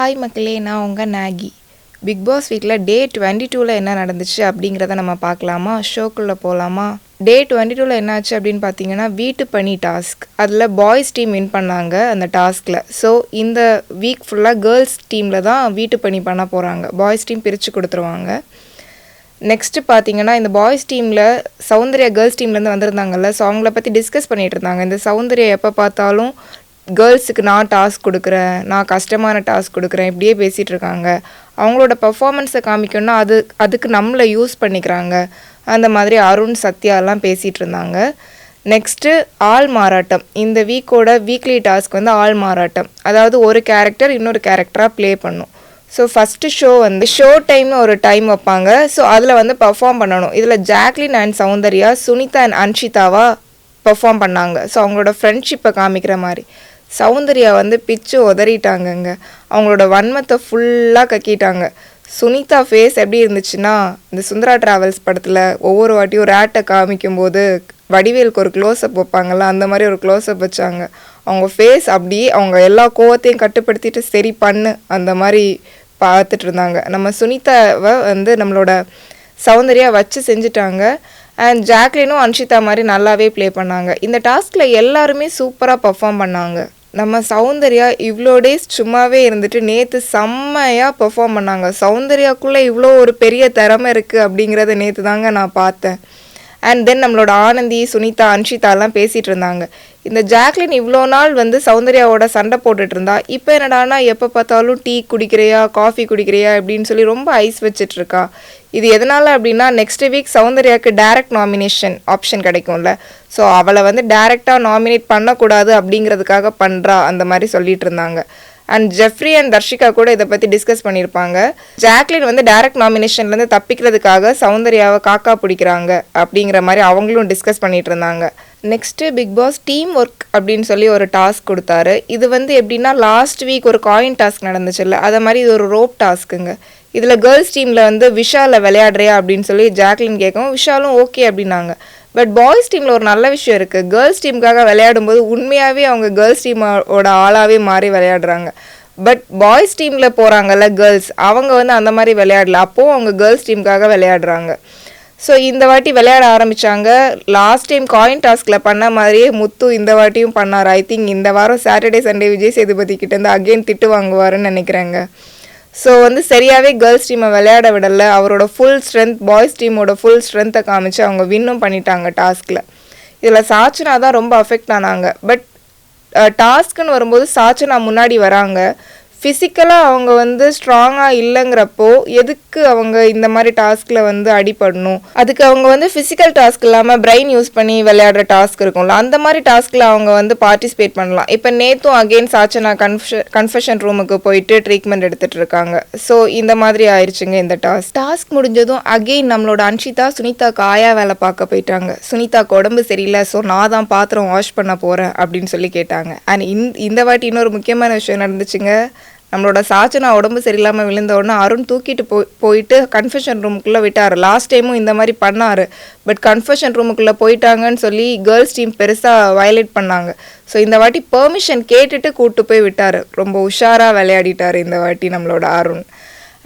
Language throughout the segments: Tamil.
ஹாய் மக்களே, நான் உங்கள் நாகி. பிக் பாஸ் வீக்கில் டே 22ல் என்ன நடந்துச்சு அப்படிங்கிறத நம்ம பார்க்கலாமா? ஷோக்குள்ளே போகலாமா? டே 22ல் என்னாச்சு அப்படின்னு பார்த்தீங்கன்னா, வீட்டு பணி டாஸ்க். அதில் பாய்ஸ் டீம் வின் பண்ணாங்க அந்த டாஸ்கில். ஸோ இந்த வீக் ஃபுல்லாக கேர்ள்ஸ் டீமில் தான் வீட்டு பணி பண்ண போகிறாங்க. பாய்ஸ் டீம் பிரித்து கொடுத்துருவாங்க. நெக்ஸ்ட்டு பார்த்தீங்கன்னா, இந்த பாய்ஸ் டீமில் சௌந்தர்யா கேர்ள்ஸ் டீம்லேருந்து வந்திருந்தாங்கல்ல, ஸோ அவங்கள பற்றி டிஸ்கஸ் பண்ணிகிட்டு இருந்தாங்க. இந்த சௌந்தர்யா எப்போ பார்த்தாலும் கேர்ள்ஸுக்கு நான் டாஸ்க் கொடுக்குறேன், நான் கஷ்டமான டாஸ்க் கொடுக்குறேன், இப்படியே பேசிகிட்டு இருக்காங்க. அவங்களோட பர்ஃபார்மன்ஸை காமிக்கணும்னா அதுக்கு நம்மளை யூஸ் பண்ணிக்கிறாங்க. அந்த மாதிரி அருண் சத்யாலாம் பேசிகிட்டு இருந்தாங்க. நெக்ஸ்ட்டு ஆள் மாறாட்டம். இந்த வீக்லி டாஸ்க் வந்து ஆள் மாறாட்டம். அதாவது ஒரு கேரக்டர் இன்னொரு கேரக்டராக ப்ளே பண்ணும். ஸோ ஃபஸ்ட்டு ஷோ டைம்னு ஒரு டைம் வைப்பாங்க. ஸோ அதில் வந்து பர்ஃபார்ம் பண்ணணும். இதில் ஜாக்லின் அண்ட் சௌந்தர்யா, சுனிதா அண்ட் அன்ஷிதாவா பர்ஃபார்ம் பண்ணாங்க. ஸோ அவங்களோட ஃப்ரெண்ட்ஷிப்பை காமிக்கிற மாதிரி. சௌந்தர்யா வந்து பிச்சு உதறிட்டாங்கங்க. அவங்களோட வன்மத்தை ஃபுல்லாக கக்கிட்டாங்க. சுனிதா ஃபேஸ் எப்படி இருந்துச்சுன்னா, இந்த சுந்தரா ட்ராவல்ஸ் படத்தில் ஒவ்வொரு வாட்டியும் ரேட்டை காமிக்கும்போது வடிவேலுக்கு ஒரு க்ளோஸ்அப் வைப்பாங்கள்ல, அந்த மாதிரி ஒரு க்ளோஸ்அப் வச்சாங்க. அவங்க ஃபேஸ் அப்படியே அவங்க எல்லா கோவத்தையும் கட்டுப்படுத்திட்டு சரி பண்ணு அந்த மாதிரி பார்த்துட்டு இருந்தாங்க. நம்ம சுனிதாவை வந்து நம்மளோட சௌந்தர்யா வச்சு செஞ்சுட்டாங்க. அண்ட் ஜாக்லினும் அன்ஷிதா மாதிரி நல்லாவே ப்ளே பண்ணாங்க. இந்த டாஸ்கில் எல்லாருமே சூப்பராக பர்ஃபார்ம் பண்ணாங்க. நம்ம சௌந்தர்யா இவ்வளோ டேஸ் சும்மாவே இருந்துட்டு நேற்று செம்மையாக பெர்ஃபார்ம் பண்ணாங்க. சௌந்தர்யாக்குள்ளே இவ்வளோ ஒரு பெரிய திறமை இருக்குது அப்படிங்கிறத நேற்று தாங்க நான் பார்த்தேன். அண்ட் தென் நம்மளோட ஆனந்தி, சுனிதா, அன்ஷிதாலாம் பேசிகிட்டு இருந்தாங்க. இந்த ஜாக்லின் இவ்வளோ நாள் வந்து சௌந்தர்யாவோட சண்டை போட்டுட்டு இருந்தா, இப்போ என்னடானா எப்போ பார்த்தாலும் டீ குடிக்கிறியா, காஃபி குடிக்கிறியா அப்படின்னு சொல்லி ரொம்ப ஐஸ் வச்சிட்ருக்கா. இது எதனால் அப்படின்னா, நெக்ஸ்ட் வீக் சௌந்தர்யாவுக்கு டைரக்ட் நாமினேஷன் ஆப்ஷன் கிடைக்கும்ல. ஸோ அவளை வந்து டைரெக்டாக நாமினேட் பண்ணக்கூடாது அப்படிங்கிறதுக்காக பண்ணுறா அந்த மாதிரி சொல்லிட்டு இருந்தாங்க. அண்ட் ஜெஃப்ரி அண்ட் தர்ஷிகா கூட இதை பற்றி டிஸ்கஸ் பண்ணியிருப்பாங்க. ஜாக்லின் வந்து டைரக்ட் நாமினேஷன்லேருந்து தப்பிக்கிறதுக்காக சௌந்தர்யாவை காக்கா பிடிக்கிறாங்க அப்படிங்கிற மாதிரி அவங்களும் டிஸ்கஸ் பண்ணிட்டு இருந்தாங்க. Next big boss team work அப்படின்னு சொல்லி ஒரு டாஸ்க் கொடுத்தாரு. இது வந்து எப்படின்னா, லாஸ்ட் வீக் ஒரு காயின் டாஸ்க் நடந்துச்சுல்ல, அதை மாதிரி இது ஒரு ரோப் டாஸ்க்குங்க. இதில் கேர்ள்ஸ் டீமில் வந்து விஷாலை விளையாடுறியா அப்படின்னு சொல்லி ஜாக்லின் கேட்கவும் விஷாலும் ஓகே அப்படின்னாங்க. பட் பாய்ஸ் டீமில் ஒரு நல்ல விஷயம் இருக்குது. கேர்ள்ஸ் டீமுக்காக விளையாடும்போது உண்மையாகவே அவங்க கேர்ள்ஸ் டீமோட ஆளாகவே மாறி விளையாடுறாங்க. பட் பாய்ஸ் டீமில் போகிறாங்கல்ல கேர்ள்ஸ், அவங்க வந்து அந்த மாதிரி விளையாடல. அப்போது அவங்க கேர்ள்ஸ் டீமுக்காக விளையாடுறாங்க. ஸோ இந்த வாட்டி விளையாட ஆரம்பித்தாங்க. லாஸ்ட் டைம் காயின் டாஸ்கில் பண்ண மாதிரியே முத்து இந்த வாட்டியும் பண்ணார். ஐ திங்க் இந்த வாரம் சாட்டர்டே சண்டே விஜய் சேதுபதி கிட்டேருந்து அகெயின் திட்டு வாங்குவாருன்னு நினைக்கிறேங்க. ஸோ வந்து சரியாகவே கேர்ள்ஸ் டீமை விளையாட விடலை. அவரோட ஃபுல் ஸ்ட்ரென்த், பாய்ஸ் டீமோட ஃபுல் ஸ்ட்ரென்த்தை காமிச்சு அவங்க வின்னும் பண்ணிட்டாங்க டாஸ்கில். இதில் சாச்சனா தான் ரொம்ப அஃபெக்ட் ஆனாங்க. பட் டாஸ்க்குன்னு வரும்போது சாச்சனா முன்னாடி வராங்க. ஃபிசிக்கலாக அவங்க வந்து ஸ்ட்ராங்காக இல்லைங்கிறப்போ எதுக்கு அவங்க இந்த மாதிரி டாஸ்கில் வந்து அடிபடணும்? அதுக்கு அவங்க வந்து ஃபிசிக்கல் டாஸ்க் இல்லாமல் பிரெயின் யூஸ் பண்ணி விளையாடுற டாஸ்க் இருக்கும்ல, அந்த மாதிரி டாஸ்கில் அவங்க வந்து பார்ட்டிசிபேட் பண்ணலாம். இப்போ நேற்றும் அகெயின் சாச்சனா கன்ஃபெஷன் ரூமுக்கு போயிட்டு ட்ரீட்மெண்ட் எடுத்துகிட்டு இருக்காங்க. ஸோ இந்த மாதிரி ஆயிடுச்சுங்க இந்த டாஸ்க் முடிஞ்சதும் அகெயின் நம்மளோட அன்ஷிதா சுனிதாக்கு ஆயா வேலை பார்க்க போயிட்டாங்க. சுனிதாக்கு உடம்பு சரியில்லை, ஸோ நான் தான் பாத்திரம் வாஷ் பண்ண போகிறேன் அப்படின்னு சொல்லி கேட்டாங்க. அண்ட் இந்த வாட்டி இன்னொரு முக்கியமான விஷயம் நடந்துச்சுங்க. நம்மளோட சாச்சனா உடம்பு சரியில்லாமல் விழுந்த உடனே அருண் தூக்கிட்டு போயிட்டு கன்ஃபெஷன் ரூமுக்குள்ளே விட்டார். லாஸ்ட் டைமும் இந்த மாதிரி பண்ணார். பட் கன்ஃபெஷன் ரூமுக்குள்ளே போயிட்டாங்கன்னு சொல்லி கேர்ள்ஸ் டீம் பெருசாக வயலேட் பண்ணாங்க. ஸோ இந்த வாட்டி பெர்மிஷன் கேட்டுட்டு கூப்பிட்டு போய் விட்டார். ரொம்ப உஷாராக விளையாடிட்டார் இந்த வாட்டி நம்மளோட அருண்.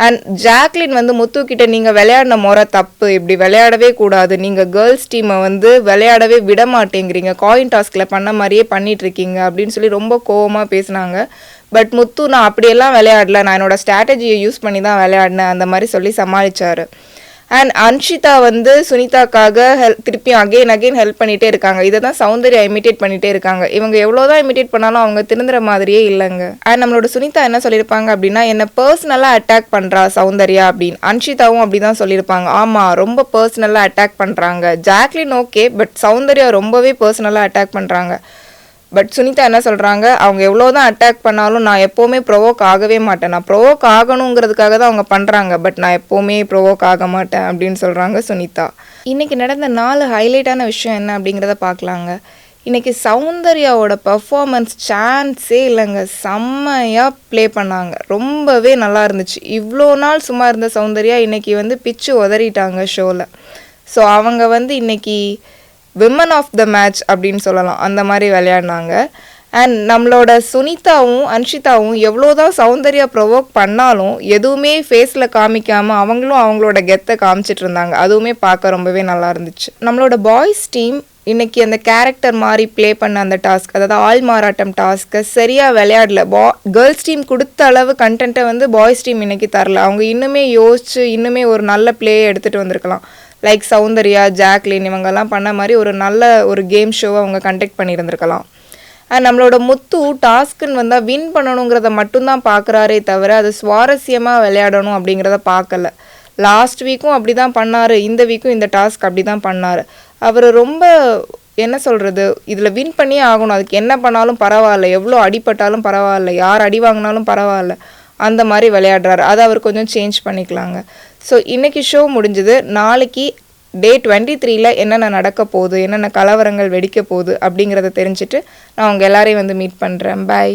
அண்ட் ஜாக்லின் வந்து முத்துக்கிட்ட நீங்கள் விளையாடின முறை தப்பு, இப்படி விளையாடவே கூடாது, நீங்கள் கேர்ள்ஸ் டீமை வந்து விளையாடவே விட மாட்டேங்கிறீங்க, காயின் டாஸ்கில் பண்ண மாதிரியே பண்ணிகிட்ருக்கீங்க அப்படின்னு சொல்லி ரொம்ப கோவமாக பேசினாங்க. பட் முத்து நான் அப்படியெல்லாம் விளையாடல, நான் என்னோடய ஸ்ட்ராட்டஜியை யூஸ் பண்ணி தான் விளையாடினேன் அந்த மாதிரி சொல்லி சமாளித்தார். அண்ட் அன்ஷிதா வந்து சுனிதாக்காக திருப்பியும் அகெயின் ஹெல்ப் பண்ணிகிட்டே இருக்காங்க. இதை தான் சௌந்தர்யா இமிட்டேட் பண்ணிகிட்டே இருக்காங்க. இவங்க எவ்வளோதான் இமிட்டேட் பண்ணாலும் அவங்க திருந்துற மாதிரியே இல்லைங்க. அண்ட் நம்மளோட சுனிதா என்ன சொல்லியிருப்பாங்க அப்படின்னா, என்னை பர்சனலாக அட்டாக் பண்ணுறா சௌந்தர்யா அப்படின்னு. அன்ஷிதாவும் அப்படி தான் சொல்லியிருப்பாங்க. ஆமாம், ரொம்ப பர்சனலாக அட்டாக் பண்ணுறாங்க. ஜாக்லின் ஓகே, பட் சௌந்தர்யா ரொம்பவே பர்சனலாக அட்டாக் பண்ணுறாங்க. பட் சுனிதா என்ன சொல்கிறாங்க, அவங்க எவ்வளோதான் அட்டாக் பண்ணாலும் நான் எப்போவுமே ப்ரொவோக் ஆகவே மாட்டேன், நான் ப்ரொவோக் ஆகணுங்கிறதுக்காக தான் அவங்க பண்ணுறாங்க, பட் நான் எப்போவுமே ப்ரொவோக் ஆக மாட்டேன் அப்படின்னு சொல்கிறாங்க சுனிதா. இன்றைக்கி நடந்த 4 ஹைலைட்டான விஷயம் என்ன அப்படிங்கிறத பார்க்கலாங்க. இன்றைக்கி சௌந்தர்யாவோட பர்ஃபார்மன்ஸ் சான்ஸே இல்லைங்க. செம்மையாக ப்ளே பண்ணாங்க, ரொம்பவே நல்லா இருந்துச்சு. இவ்வளோ நாள் சும்மா இருந்த சௌந்தர்யா இன்றைக்கி வந்து பிச்சு உதறிட்டாங்க ஷோவில். ஸோ அவங்க வந்து இன்றைக்கி விமன் ஆஃப் த மேட்ச் அப்படின்னு சொல்லலாம், அந்த மாதிரி விளையாடினாங்க. அண்ட் நம்மளோட சுனிதாவும் அன்ஷிதாவும் எவ்வளோதான் சௌந்தர்யா ப்ரொவோக் பண்ணாலும் எதுவுமே ஃபேஸில் காமிக்காமல் அவங்களும் அவங்களோட கெத்தை காமிச்சிட்டு இருந்தாங்க. அதுவுமே பார்க்க ரொம்பவே நல்லா இருந்துச்சு. நம்மளோட பாய்ஸ் டீம் இன்றைக்கி அந்த கேரக்டர் மாதிரி ப்ளே பண்ண அந்த டாஸ்க், அதாவது ஆள் மாறாட்டம் டாஸ்க்கை சரியாக விளையாடல. கேர்ள்ஸ் டீம் கொடுத்த அளவு கண்டென்ட்டை வந்து பாய்ஸ் டீம் இன்றைக்கி தரல. அவங்க இன்னுமே யோசிச்சு இன்னுமே ஒரு நல்ல ப்ளேயை எடுத்துகிட்டு வந்திருக்கலாம். லைக் சௌந்தர்யா, ஜாக்லின் இவங்கெல்லாம் பண்ண மாதிரி ஒரு நல்ல ஒரு கேம் ஷோவை அவங்க கண்டக்ட் பண்ணியிருந்திருக்கலாம். அண்ட் நம்மளோட முத்து டாஸ்க்குன்னு வந்தால் வின் பண்ணணுங்கிறத மட்டும்தான் பார்க்குறாரே தவிர அது சுவாரஸ்யமாக விளையாடணும் அப்படிங்கிறத பார்க்கல. லாஸ்ட் வீக்கும் அப்படி தான் பண்ணார், இந்த வீக்கும் இந்த டாஸ்க் அப்படி தான் பண்ணார். அவர் ரொம்ப என்ன சொல்கிறது, இதில் வின் பண்ணியே ஆகணும், அதுக்கு என்ன பண்ணாலும் பரவாயில்ல, எவ்வளோ அடிப்பட்டாலும் பரவாயில்ல, யார் அடி வாங்கினாலும் பரவாயில்ல, அந்த மாதிரி விளையாடுறாரு. அதை அவர் கொஞ்சம் சேஞ்ச் பண்ணிக்கலாங்க. ஸோ இன்றைக்கி ஷோ முடிஞ்சுது. நாளைக்கு டே 23ல் என்னென்ன நடக்க போகுது, என்னென்ன கலவரங்கள் வெடிக்க போகுது அப்படிங்கிறத தெரிஞ்சுட்டு நான் உங்கள் எல்லாரையும் வந்து மீட் பண்ணுறேன். பை.